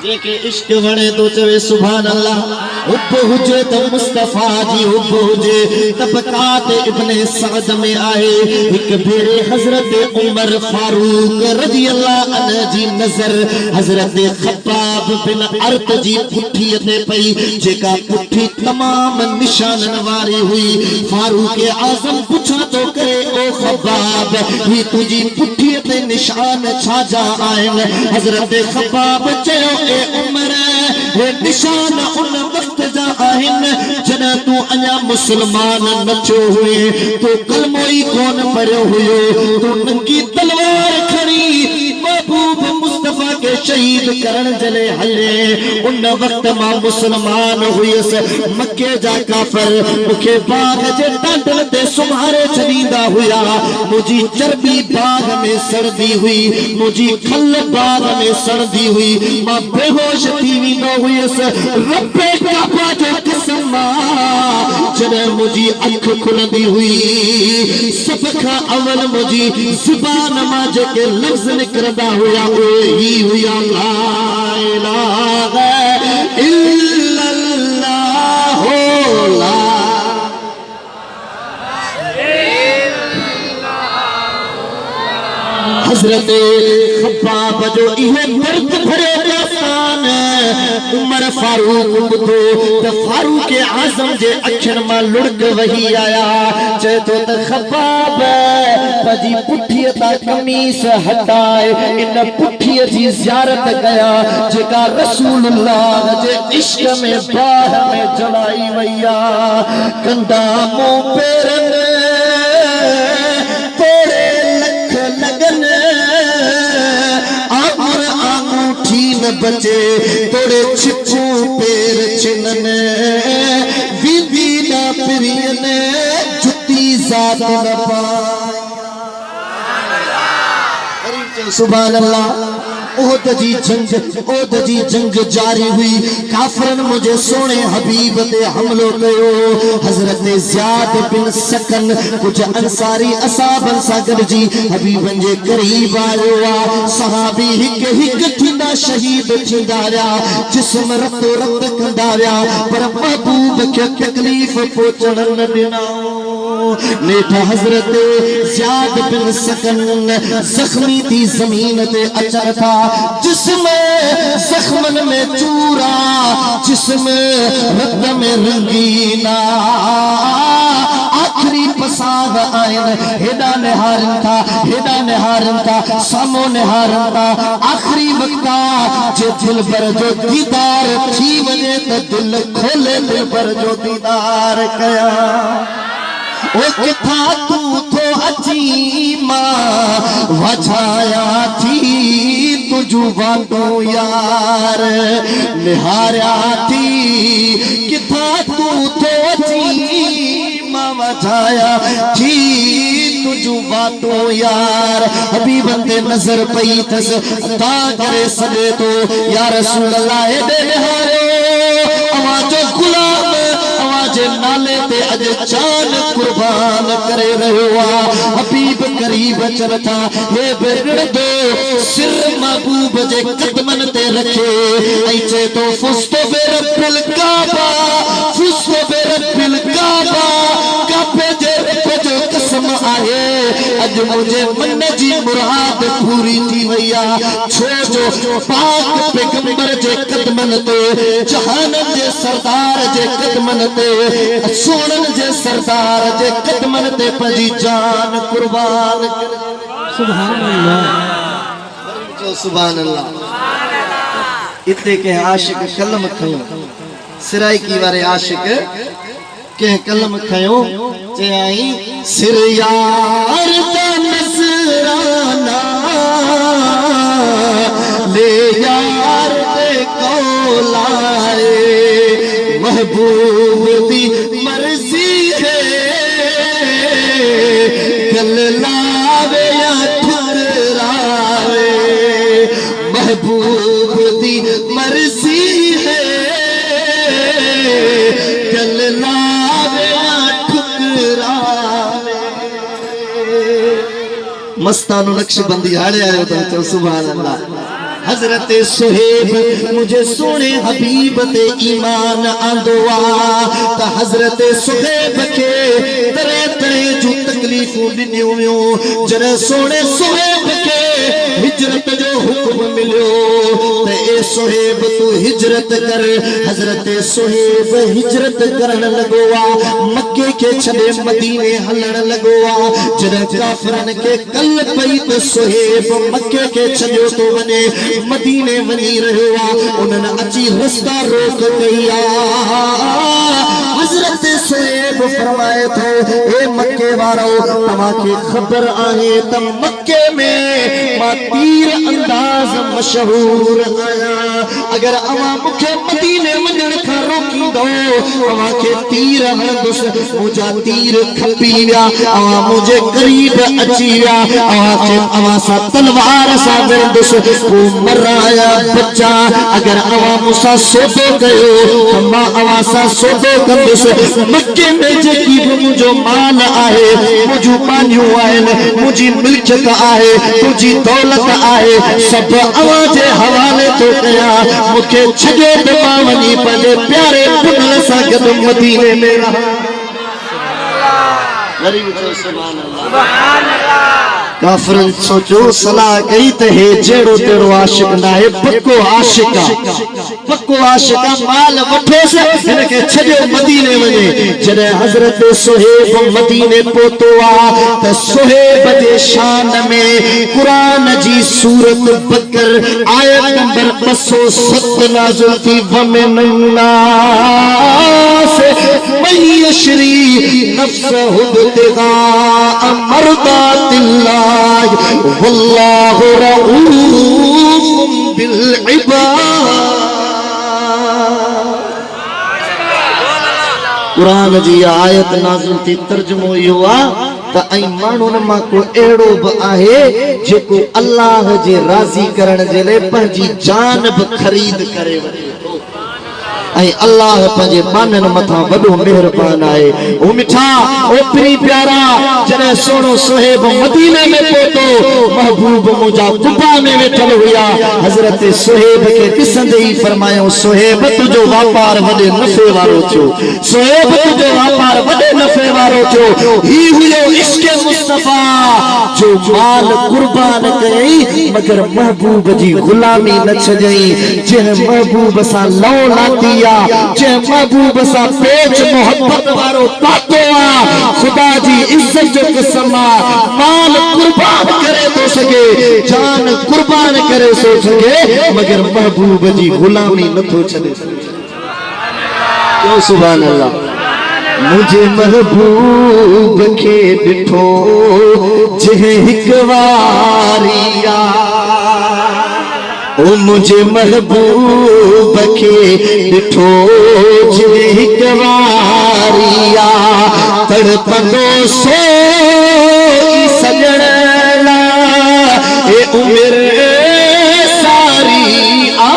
जेके इश्क वणे तो चवे सुभान अल्लाह। हुब हुजे तो मुस्तफा जी हुब हुजे। तबकात इब्ने सअद में आए एक भेरे हजरत उमर फारूक रज़ी अल्लाह अन्हु जी नज़र हजरत खब्बाब बिन अर्त जी पुठी ते पई, जेका पुठी तमाम निशानन वारी हुई। फारूक आजम पुछा तो करे ओ खब्बाब ही तुझी पुठी ते निशान छाजा आइन? हजरत खब्बाब चयो ए उमर हे निशान उन वक्त जा आहिन जॾहिं तू अञा मुसलमान न थियो हुए, तो कलमो ई कोन पढ़ियो हुयो, तू नंगी तलवार खणी महबूब मुस्तफा के शहीद करण जले हले। उन वक्त मां मुसलमान हुयस। मक्के जा काफिर मुखे बाग जे टांडल ते सुम्हारे छॾींदा हुया। मुझी चर्बी बाग में सड़दी हुई, मुझी खल बाग में सड़दी हुई। मां बेहोश थी वेंदो हुयस। रब्बे काबा जो कसम जॾहिं मुझी अख खुलंदी हुई, सब खां अवल मुझी ज़ुबान मां जेके लफ़्ज़ निकरंदा हुया उहे ही हुया ला इलाहा इल्लल्लाह ला। हजरत खब्बाब जो इहे दर्द भरे दास्तान उमर फारूक ॿुधो त फारूक आज़म जे अखियुनि मां लुढ़क वही आया। चए तो त खब्बाब पंहिंजी पुठीअ तां कमीस हटाए इन पुठीअ जी ज़ियारत कया जेका रसूलुल्लाह जे इश्क में बाह में जलाई वई आ। कंदा मूं पेरनि तोड़े लख लगन न बचे तोड़े छिपू पेर चिनन बीबी ना प्रियन जुती जात न पाए। सुभान अल्लाह। ओहद जी जंग जारी हुई। काफरन मुझे सोने हबीब ते हमलो कयो। हजरत ज़ियाद बिन सकन कुछ अंसारी असाबन सां गॾिजी हबीबन जे करीब आयो आ। सहाबी हिक हिक थींदा शहीद थींदा रहिया, जिस्म रतो रत कंदा रहिया, पर महबूब खे तकलीफ़ पहुचण न ॾिनऊं। नेठ हजरत ज़ियाद बिन सकन ज़ख्मी थी ज़मीन ते अचनि था। जिस्म जख्मन में चूरा, जिस्म रत में रंगीना। आखिरी पसाग आइन हेडा निहारन था सामो निहारन था। आखिरी वक्ता जे दिल भर जो दीदार थी वञे त दिल खोले दिल भर जो दीदार कया। ओ किथा तू थो अची मां वछाया थी तुझू वांडो यार निहारिया थी। किथा तू थो अची मां वछाया थी तुझू वांडो यार। हबीबन ते नजर पई थस अता करे सॾे तो या रसूल अल्लाह हेॾे निहारियो अवाजो गुलाम जे नाले ते अज जान कुर्बान करे रहियो आ। हबीब करीब अचन था। हे बेरड़ो सिर महबूब जे कदमन ते रखे ऐं चए तो फुस्तो बेरबिल काबा, फुस्तो बेरबिल काबा। काबे जे रब जो कसम आहे अज मुझे मन जी मुराद पूरी थी वई आ। छो जो पाक पैगंबर जे कदमन ते जहानन जे सरदार जे कदमन ते सोनन जे सरदार जे कदमन ते पंहिंजी जान कुर्बान करे। सुभान अल्लाह सुभान अल्लाह। इते के आशिक कलम खयो सिराइकी वारे आशिक के कलम खयो चयाई सिर यार दा नजराना ले यार दे कौलाए महबूब दी मर्जी है गल लावे या ठुकरावे। महबूब दी मर्जी है गल लावे या ठुकरावे। मस्तानो नक्शबंदी हाड़े आयो तो सुभान अल्लाह। हजरत सुहेब मुझे सोने हबीब ते ईमान आंदो आ त हजरत सुहेब के तरह तरह जो तकलीफूं ॾिनियूं हुयूं जॾहिं सोने सुहेब के हिजरत जो हुक्म मिलियो त ए सुहेब तू हिजरत कर हजरत सुहेब हिजरत करण लगो आ मक्के के छॾे मदीने हलण लगो आ जॾहिं काफिरन के कल पई त सुहेब मक्के के छॾियो तो वञे मदीने वञी रहियो आ उन्हनि अची रस्ता रोक कई आ हजरत सुहेब फरमाए थो ए मक्के वारो तव्हांखे ख़बर आहे त मक्के में मां तीर अंदाज मशहूर आहियां अगर अवां मूंखे मदीने वञण खां रोकींदो अवांखे तीर हणंदुसि मुंहिंजा तीर खपी विया अवां मुंहिंजे करीब अची विया अवां सां तलवार सां विढ़ंदुसि पोइ मराया बच्चा अगर अवां मूंसां सौदो कयो त मां अवां सां सौदो कंदुसि मक्के में जेकी बि मुंहिंजो माल आहे मुंहिंजूं पानियूं आहिनि मुंहिंजी मिल्कियत आहे तुंहिंजी दौलत आहे सभु अवां जे हवाले थो कयां मूंखे छॾे त मां वञी पंहिंजे प्यारे पुटल सां गॾु मदीने में रहां काफिरन सोचो सलाह कई त हे जेड़ो तेड़ो आशिक ना है पक्को आशिका माल वठोसि हिनखे छॾियो मदीने वञे जॾहिं हज़रत सुहेब मदीने पहुतो आ त सुहेब जे शान में क़ुरान जी सूरत बकर आयत नंबर 207 नाज़िल थी वमिन नास मयशरी नफ्सहु बितिगा मर्दातिल्लाह वल्लाहु रऊफ़ुम बिल इबाद कुरान जी आयत नाज़िल थी तर्जुमो इहो आहे त ऐं माण्हुनि मां को अहिड़ो बि आहे जेको अल्लाह जे राज़ी करण जे लाइ पंहिंजी जान बि ख़रीद करे वठे थो ऐं अल्लाह पंहिंजे माननि मथां वॾो मेहरबान आहे ओ मिठा ओ प्री प्यारा जॾहिं सोनो सुहेब मदीने में पहुतो महबूब मुंहिंजा कुबा में वेठल हुया हज़रत सुहेब खे ॾिसंदे ई फरमायो सुहेब तुंहिंजो वापार वॾे नफ़े वारो थियो सुहेब तुंहिंजो वापार वॾे नफ़े वारो थियो ही हुयो इश्क़े मुस्तफा जो माल कुर्बान कयई मगर महबूब जी गुलामी न छॾई जंहिं महबूब सां लौ लाती जंहिं महबूब सां पेच मोहब्बत वारो पातो आ खुदा जी इज्जत जो कसम आ माल कुर्बान करे तो सके जान कुर्बान करे सो सके मगर महबूब जी गुलामी नथो छॾे क्यों सुभान अल्लाह मुझे महबूब खे ॾिठो जंहिं हिक वारिया ओ मुझे महबूब के ॾिठो जंहिं हिक वारिया तड़पंदो सोई सजण लाइ ए उमिरि सारी आ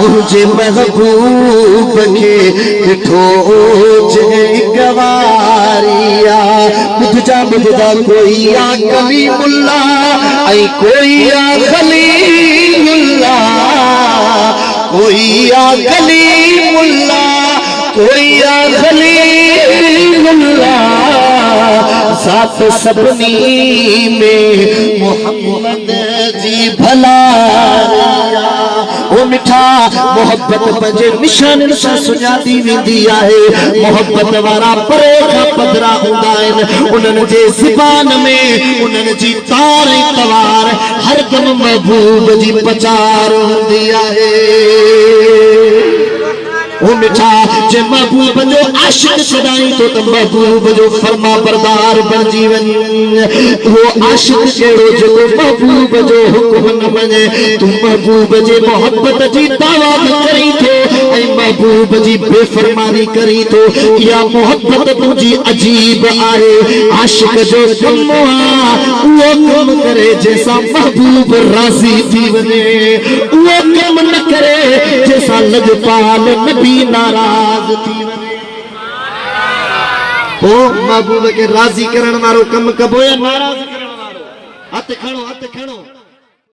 मुझे महबूब के ॾिठो जंहिं हिक वारिया बुझदा कोई आ कलीमुल्ला ऐं कोई आ खलीलुल्ला कोई आ कलीमुल्ला कोई आ खलीलुल्ला साथ सभनी में मोहम्मद जी भलारिया ओ मिठा मोहब्बत पंहिंजे निशाननि सां सुञाती वेंदी आहे मोहब्बत वारा परे खां पधरा हूंदा आहिनि उन्हनि जे ज़बान में उन्हनि जी तार ऐं तवार हरदम महबूब जी पचार हूंदी आहे ओ मिठा जे महबूब जो आशिक सदाई तो त महबूब जो फरमा बरदार बणजी वञ वो आशिक कहिड़ो जेको महबूब जो हुक्म न मञे तू महबूब जे मोहब्बत जी दावा करी थो ऐं महबूब जी बेफरमानी करी थो इहा मोहब्बत तुंहिंजी अजीब आहे आशिक जो कम आहे उहो कम करे जंहिंसां महबूब राज़ी थी वञे उहो कम न करे जंहिंसां लॼपाल नबी नाराज थी वञे ओ महबूब के राज़ी करण वारो कम कबो या नाराज करण वारो हथ खणो